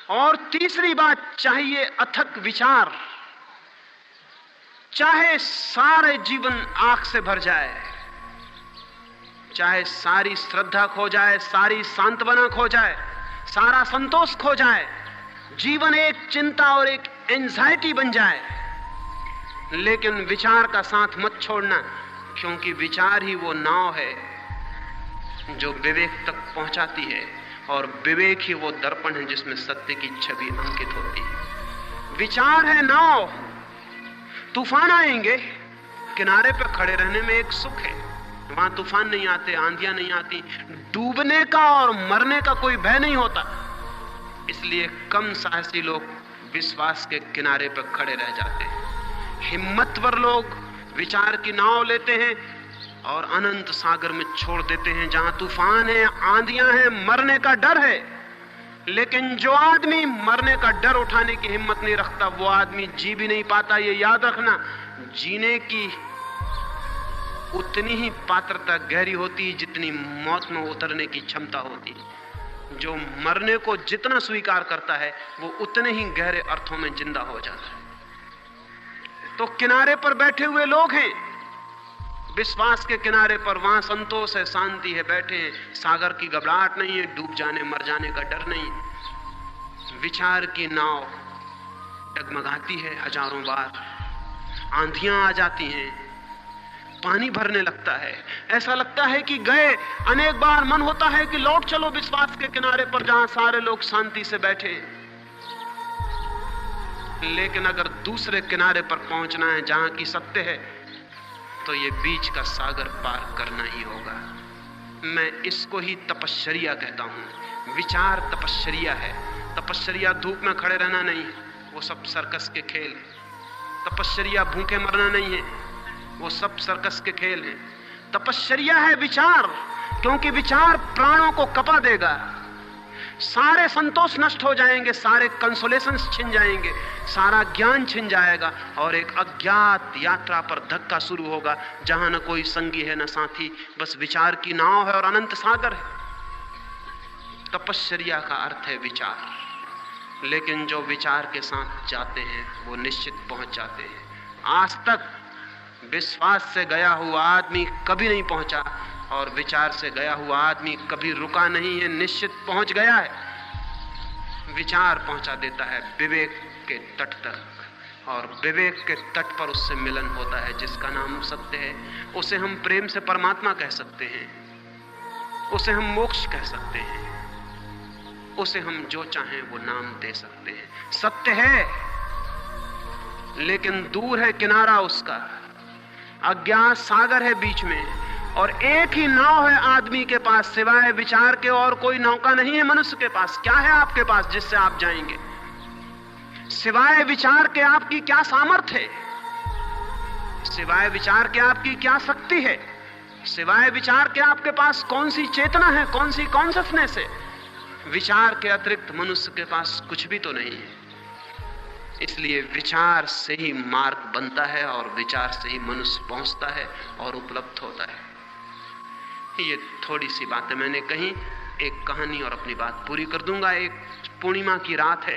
और तीसरी बात, चाहिए अथक विचार। चाहे सारे जीवन आग से भर जाए, चाहे सारी श्रद्धा खो जाए, सारी सांत्वना खो जाए, सारा संतोष खो जाए, जीवन एक चिंता और एक एंजाइटी बन जाए, लेकिन विचार का साथ मत छोड़ना, क्योंकि विचार ही वो नाव है जो विवेक तक पहुंचाती है, और विवेक ही वो दर्पण है जिसमें सत्य की छवि अंकित होती है। विचार है नाव। तूफान आएंगे, किनारे पर खड़े रहने में एक सुख है, वहां तूफान नहीं आते, आंधियां नहीं आती, डूबने का और मरने का कोई भय नहीं होता। इसलिए कम साहसी लोग विश्वास के किनारे पर खड़े रह जाते हैं। हिम्मतवर लोग विचार की नाव लेते हैं और अनंत सागर में छोड़ देते हैं, जहां तूफान है, आंधियां हैं, मरने का डर है। लेकिन जो आदमी मरने का डर उठाने की हिम्मत नहीं रखता, वो आदमी जी भी नहीं पाता। ये याद रखना, जीने की उतनी ही पात्रता गहरी होती है जितनी मौत में उतरने की क्षमता होती है। जो मरने को जितना स्वीकार करता है, वो उतने ही गहरे अर्थों में जिंदा हो जाता है। तो किनारे पर बैठे हुए लोग हैं, विश्वास के किनारे पर, वहां संतोष है, शांति है, बैठे हैं, सागर की घबराहट नहीं है, डूब जाने मर जाने का डर नहीं। विचार की नाव डगमगाती है हजारों बार, आंधियां आ जाती हैं, पानी भरने लगता है, ऐसा लगता है कि गए। अनेक बार मन होता है कि लौट चलो विश्वास के किनारे पर, जहां सारे लोग शांति से बैठे। लेकिन अगर दूसरे किनारे पर पहुंचना है जहां की सत्य है, तो ये बीच का सागर पार करना ही होगा। मैं इसको ही तपश्चर्या कहता हूं। विचार तपश्चर्या है। तपश्चर्या धूप में खड़े रहना नहीं, वो सब सर्कस के खेल। तपश्चर्या भूखे मरना नहीं है, वो सब सर्कस के खेल हैं। तपश्चर्या है विचार, क्योंकि विचार प्राणों को कपा देगा। सारे संतोष नष्ट हो जाएंगे, सारे कंसोलेशंस छिन जाएंगे, सारा ज्ञान छिन जाएगा, और एक अज्ञात यात्रा पर धक्का शुरू होगा, जहां न कोई संगी है न साथी, बस विचार की नाव है और अनंत सागर है। तपश्चर्या का अर्थ है विचार। लेकिन जो विचार के साथ जाते हैं वो निश्चित पहुंच जाते हैं। आज तक विश्वास से गया हुआ आदमी कभी नहीं पहुंचा, और विचार से गया हुआ आदमी कभी रुका नहीं है, निश्चित पहुंच गया है। विचार पहुंचा देता है विवेक के तट तक, और विवेक के तट पर उससे मिलन होता है, जिसका नाम सत्य है। उसे हम प्रेम से परमात्मा कह सकते हैं, उसे हम मोक्ष कह सकते हैं, उसे हम जो चाहें वो नाम दे सकते हैं। सत्य है, लेकिन दूर है किनारा उसका, अज्ञात सागर है बीच में, और एक ही नाव है आदमी के पास, सिवाय विचार के और कोई नौका नहीं है मनुष्य के पास। क्या है आपके पास जिससे आप जाएंगे? सिवाय विचार के आपकी क्या सामर्थ्य है? सिवाय विचार के आपकी क्या शक्ति है? सिवाय विचार के आपके पास कौन सी चेतना है, कौन सी कॉन्शसनेस है? विचार के अतिरिक्त मनुष्य के पास कुछ भी तो नहीं है। इसलिए विचार से ही मार्ग बनता है, और विचार से ही मनुष्य पहुंचता है और उपलब्ध होता है। ये थोड़ी सी बातें मैंने कही, एक कहानी और अपनी बात पूरी कर दूंगा। एक पूर्णिमा की रात है,